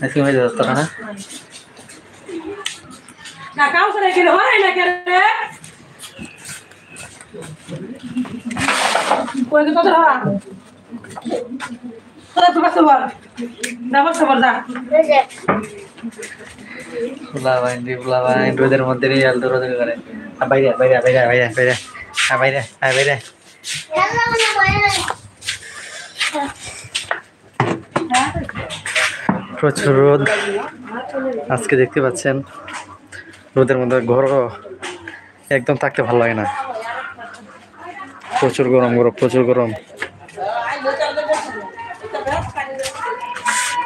ice cream হয়ে যাচ্ছে না না কাউ করে গেলে হয় না কেন কই তো তোরা তোরা তো বাস বল না বাস বল যা ফুলা ভাই রোদের মধ্যে রিয়াল তো রোদের করে বাইরে বাইরে বাইরে বাইরে বাইরে বাইরে বাইরে প্রচুর রোদ আজকে দেখতে পাচ্ছেন রোদের মধ্যে ঘর একদম থাকতে ভালো লাগে না প্রচুর গরম প্রচুর গরম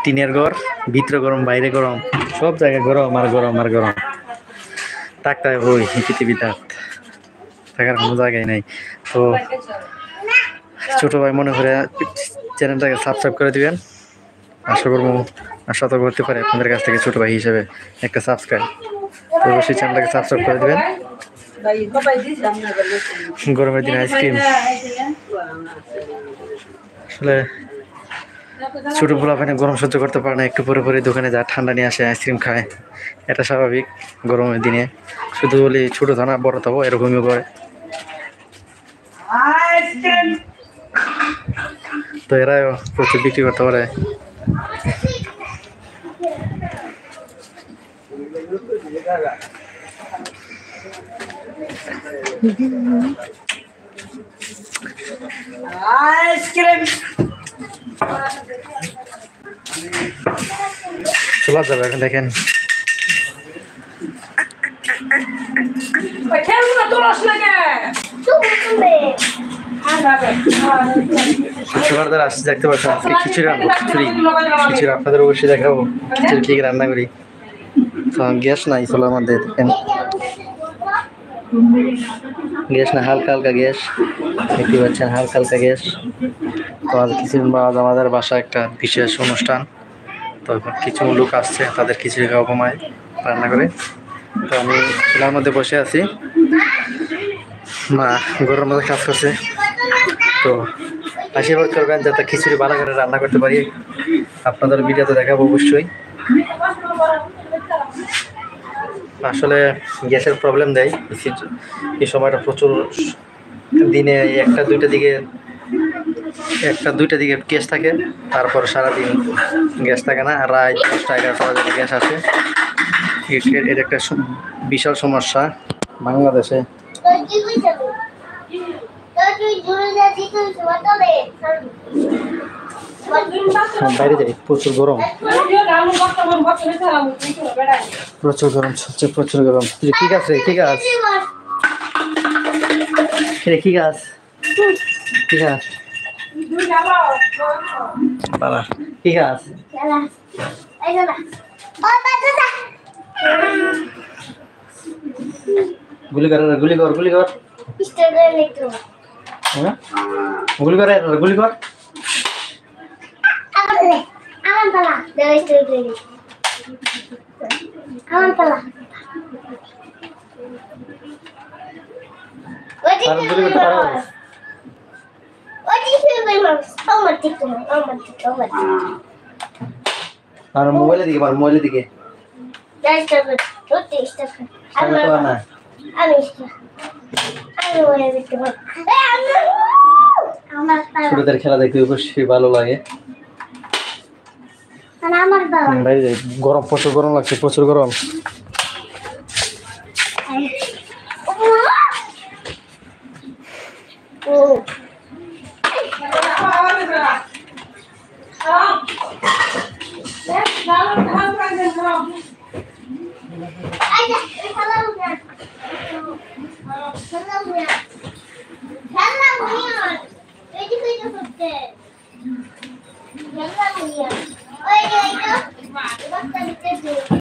টিনের ঘর ভিতরে গরম বাইরে গরম সব জায়গায় গরম আর গরম আর গরম থাকতে হয় ওই পৃথিবীতে থাকার কোনো জায়গায় নেই তো ছোট ভাই মনে করে চ্যানেলটাকে সাবস্ক্রাইব করে দিবেন আশা করবো সতর্ক করতে পারে আপনাদের কাছ থেকে ছোট ভাই হিসেবে একটা সাবস্ক্রাইব তো অবশ্যই চ্যানেলটাকে সাবস্ক্রাইব করে দেবেন গরমের দিনে আইসক্রিম আসলে ছোট পোলাপানে গরম সহ্য করতে পারে না একটু পরে পরে দোকানে যা ঠান্ডা নিয়ে আসে আইসক্রিম খায় এটা স্বাভাবিক গরমের দিনে শুধু বলি ছোট থানা বড় থাকবো এরকমই করে তো এরাও প্রচুর বিক্রি করতে পারে চলা যাবে এখন দেখেন আসছে দেখতে পাচ্ছেন আজকে খিচুড়ি রান্না খিচুড়ি আপনাদের অবশ্যই দেখাবো খিচুড়ি কি রান্না করি গ্যাস নাই চলার মধ্যে দেখেন গ্যাস না হালকা হালকা গ্যাস দেখতে পাচ্ছেন হালকা হালকা গ্যাস তো আজ খিচুড়ি আজ আমাদের বাসায় একটা বিশেষ অনুষ্ঠান তো কিছু লোক আসছে তাদের খিচুড়ি খাওয়া কমায় রান্না করে তো আমি চুলার মধ্যে বসে আছি মা ঘরের মধ্যে কাজ করছে তো আশীর্বাদ করবেন যাতে খিচুড়ি ভালো করে রান্না করতে পারি আপনাদের ভিডিওতে দেখাবো অবশ্যই আসলে গ্যাসের প্রবলেম দেয় এই সময়টা প্রচুর দিনে একটা দুইটা দিকে গ্যাস থাকে তারপর সারাদিন গ্যাস থাকে না আর রাত 10টা 11টা বাজে গ্যাস আসে এটা একটা বিশাল সমস্যা বাংলাদেশে বাইরে যাই প্রচুর গরম প্রচুর গরম হচ্ছে প্রচুর গরম কি গাছ রে কি গাছ কি গাছ কি গাছ বাবা কি গাছ গুলি কর গুলি কর গুলি কর গুলি কর গুলি কর আর মোবাইলের দিকে মার মোবাইলের দিকে ছোটদের খেলা দেখতে অবশ্যই ভালো লাগে গরম প্রচুর গরম লাগছে প্রচুর গরম